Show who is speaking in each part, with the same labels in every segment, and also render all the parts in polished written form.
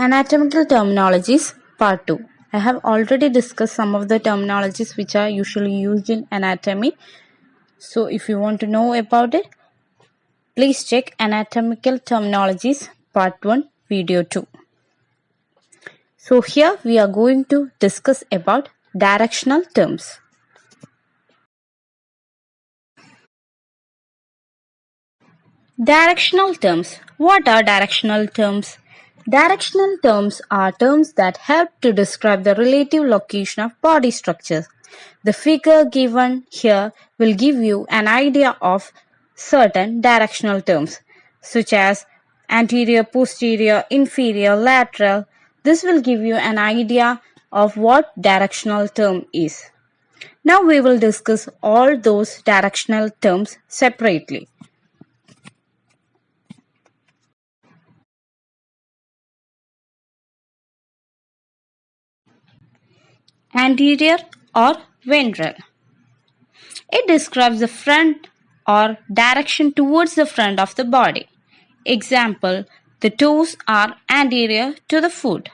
Speaker 1: Anatomical terminologies part 2. I have already discussed some of the terminologies which are usually used in anatomy. So if you want to know about it, please check Anatomical Terminologies part 1 video 2. So here we are going to discuss about directional terms. Directional terms. What are directional terms? Directional terms are terms that help to describe the relative location of body structures. The figure given here will give you an idea of certain directional terms, such as anterior, posterior, inferior, lateral. This will give you an idea of what directional term is. Now we will discuss all those directional terms separately. Anterior or ventral. It describes the front or direction towards the front of the body. Example, the toes are anterior to the foot.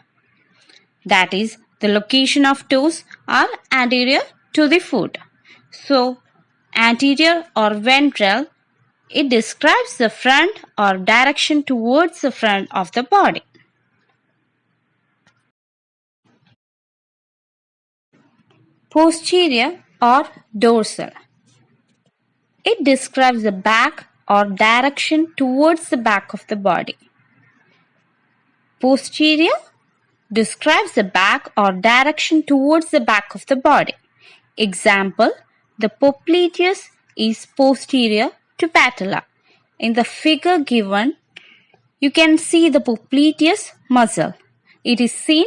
Speaker 1: That is, the location of toes are anterior to the foot. So, anterior or ventral, it describes the front or direction towards the front of the body. Posterior or dorsal. It describes the back or direction towards the back of the body. Posterior describes the back or direction towards the back of the body. Example, the popliteus is posterior to patella. In the figure given, you can see the popliteus muscle. It is seen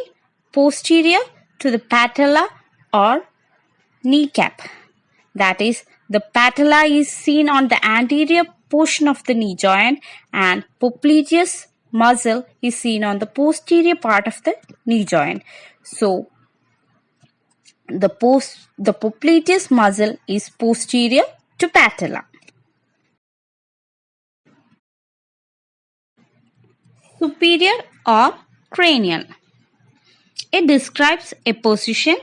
Speaker 1: posterior to the patella or kneecap. That is, the patella is seen on the anterior portion of the knee joint and popliteus muscle is seen on the posterior part of the knee joint. So, the popliteus muscle is posterior to patella. Superior or cranial. It describes a position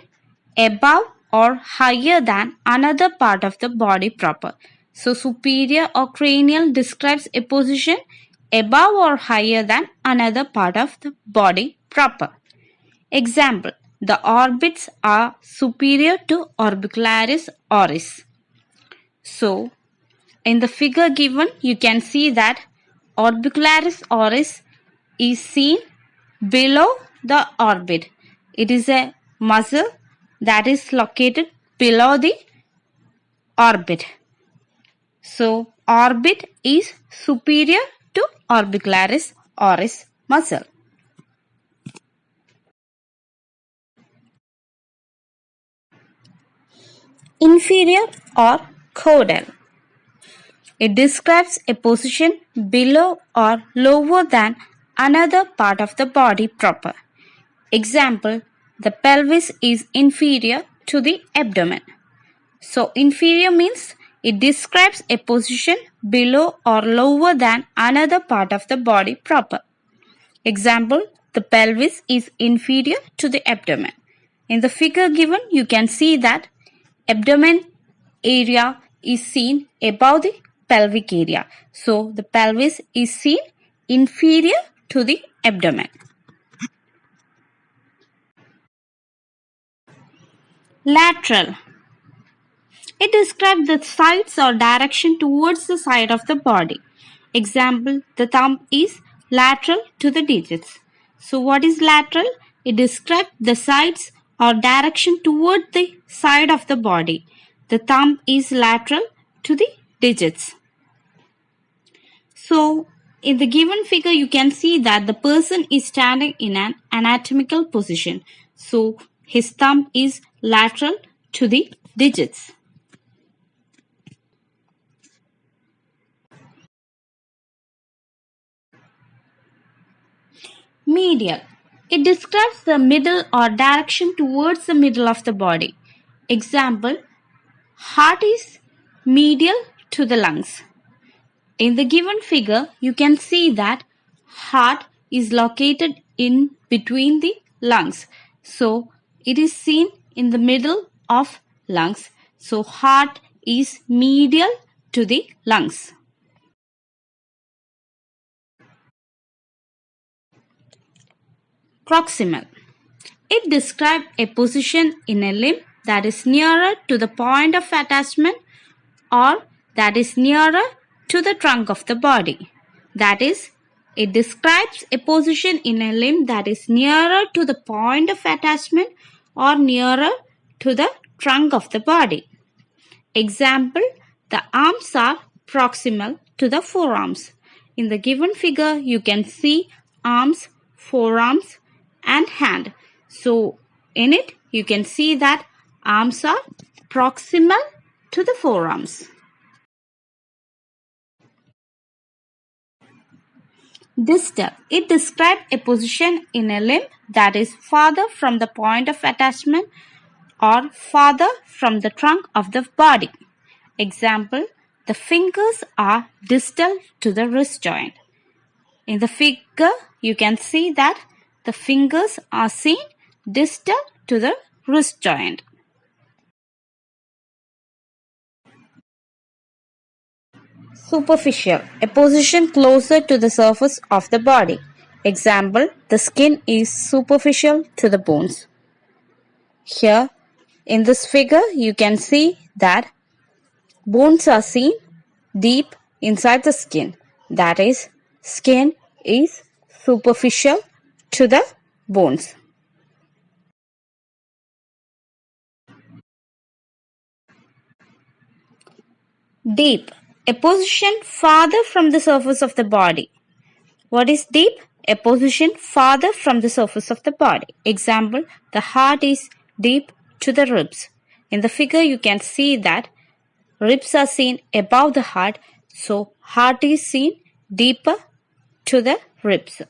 Speaker 1: above or higher than another part of the body proper. So, superior or cranial describes a position above or higher than another part of the body proper. Example, the orbits are superior to orbicularis oris. So, in the figure given, you can see that orbicularis oris is seen below the orbit. It is a muscle that is located below the orbit. So, orbit is superior to orbicularis oris muscle. Inferior or caudal. It describes a position below or lower than another part of the body proper. Example, the pelvis is inferior to the abdomen. So, inferior means it describes a position below or lower than another part of the body proper. Example, the pelvis is inferior to the abdomen. In the figure given, you can see that abdomen area is seen above the pelvic area. So, the pelvis is seen inferior to the abdomen. Lateral. It describes the sides or direction towards the side of the body. Example, the thumb is lateral to the digits. So, what is lateral? It describes the sides or direction toward the side of the body. The thumb is lateral to the digits. So, in the given figure, you can see that the person is standing in an anatomical position. So, his thumb is lateral to the digits. Medial. It describes the middle or direction towards the middle of the body. Example, heart is medial to the lungs. In the given figure, you can see that heart is located in between the lungs. So it is seen in the middle of lungs. So heart is medial to the lungs. Proximal. It describes a position in a limb that is nearer to the point of attachment or that is nearer to the trunk of the body. That is, it describes a position in a limb that is nearer to the point of attachment or nearer to the trunk of the body. Example, the arms are proximal to the forearms. In the given figure, you can see arms, forearms and hand. So, in it, you can see that arms are proximal to the forearms. Distal. It describes a position in a limb that is farther from the point of attachment or farther from the trunk of the body. Example, the fingers are distal to the wrist joint. In the figure, you can see that the fingers are seen distal to the wrist joint. Superficial, a position closer to the surface of the body. Example, the skin is superficial to the bones. Here, in this figure, you can see that bones are seen deep inside the skin. That is, skin is superficial to the bones. Deep, a position farther from the surface of the body. What is deep? A position farther from the surface of the body. Example, the heart is deep to the ribs. In the figure, you can see that ribs are seen above the heart, so heart is seen deeper to the ribs.